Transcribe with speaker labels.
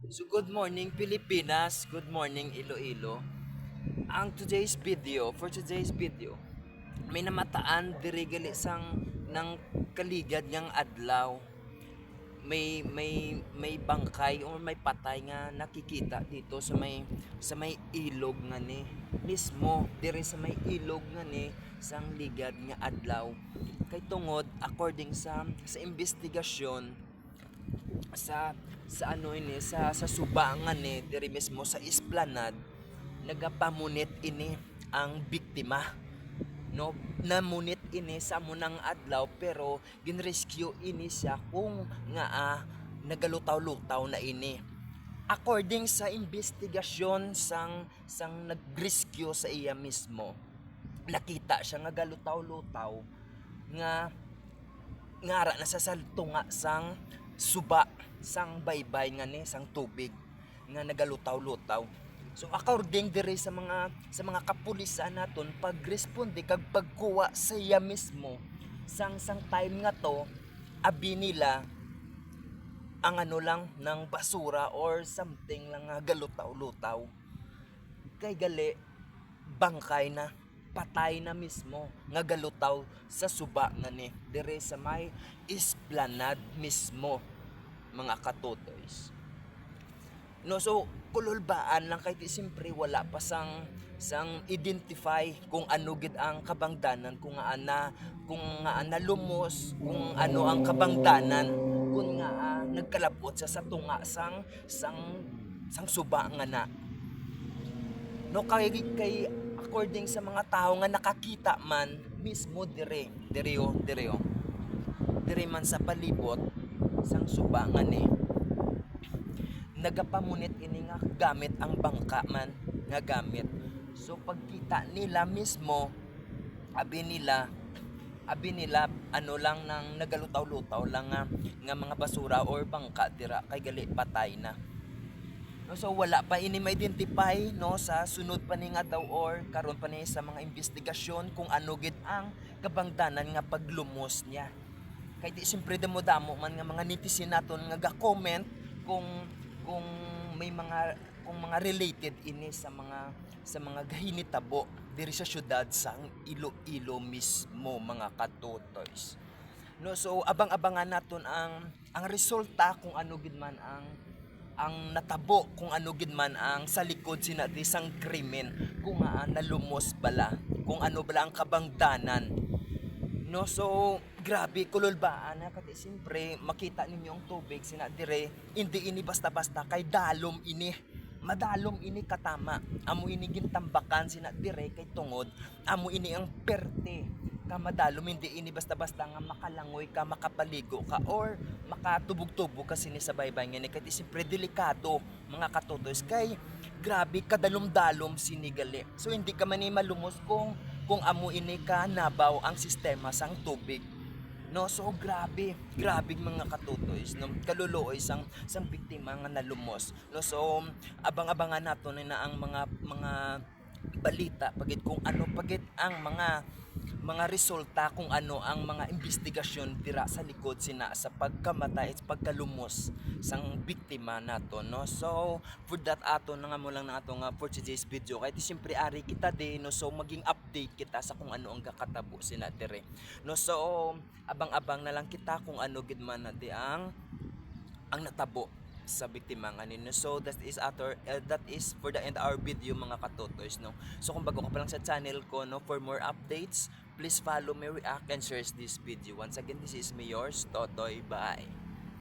Speaker 1: So good morning Pilipinas, good morning Iloilo. For today's video, may namataan diri gali sang ng kaligad ngang adlaw. May bangkay o may patay nga nakikita dito sa may ilog nga ni mismo diri sa may ilog nga ni sang ligad nga adlaw. Kay tungod according sa investigasyon sa ano ini sa subangan ni diri mismo sa Esplanade, nagapamunit ini ang biktima, no, namunit ini sa munang adlaw pero ginrescue ini siya kung nga nagalutaw-lutaw na ini. According sa investigasyon sang nagrescue sa iya mismo, nakita siya nga galutaw-lutaw nga ngara na sa saltunga sang suba sang baybay nga ni sang tubig nga nagalutaw-lutaw. So according diri sa mga kapulisan naton, pagresponde kag pagkuha sa iya mismo sang time nga to, abi nila ang ano lang ng basura or something lang nga galutaw-lutaw. Kay gali bangkay na, patay na mismo nga galutaw sa suba nga ni dire sa may Esplanade mismo, mga katotoys. No, so kululbaan lang kay siyempre wala pa sang identify kung ano gid ang kabangdanan, kung nga ana lumos, kung ano ang kabangdanan, kung nga nagkalabot sa tunga sang suba nga na. No, kay according sa mga tao nga nakakita man mismo dire man sa palibot sang suba nga ni, nagapamunit ini nga gamit ang bangka man nga gamit. So pagkita nila mismo, abi nila ano lang nang nagalutaw-lutaw lang nga mga basura or bangka dira kay gali patay na. No, so wala pa ini ma-identify, no, sa sunod pa ni nga daw or karon pa ni sa mga investigasyon kung ano gid ang kabangdanan nga paglumos niya. Kay di siyempre damo-damo man nga mga netizen naton nga ga-comment kung may mga related ini sa mga gahinitabo diri sa syudad sang Iloilo mismo, mga katotoys. No, so abang-abangan naton ang resulta kung ano gid man ang natabo, kung ano gid man ang sa likod sinati sang krimen, kung nalumos bala, kung ano bala ang kabangdanan. No, so grabe kululbaan na kati siyempre makita ninyo ang tubig sina dire, hindi ini basta-basta kay dalom ini. Madalom ini katama. Amo ini gintambakan sina dire kay tungod amo ini ang perte ka madalom, hindi ini basta-basta nga makalangoy ka, makapaligo ka or makatubog-tubog ka sini sa baybay nga ni kay siyempre delikado, mga katotoys, kay grabe kadalom-dalom sinigali. So hindi ka man ni malumos kung amo ini ka nabaw ang sistema sang tubig. No, so grabe mga katutoys, no, kaluluoy sang biktima nga nalumos. No, so abang-abangan nato na ang mga balita pagit kung ano pagit ang mga resulta, kung ano ang mga investigasyon dira sa likod sina sa pagkamatay at pagkalumos sang biktima nato, no. So for that ato na nga mo lang na ato nga for today's video, kay siyempre ari kita din, no, so maging update kita sa kung ano ang kakatabo sina dire, no. So abang-abang na lang kita kung ano gid man na di ang natabo sa biktima nga nino. So that is for the end our video, mga katotoys, no. So kung bago ka pa lang sa channel ko, no, for more updates, please follow me, react and share this video. Once again, this is me, yours, Totoy. Bye.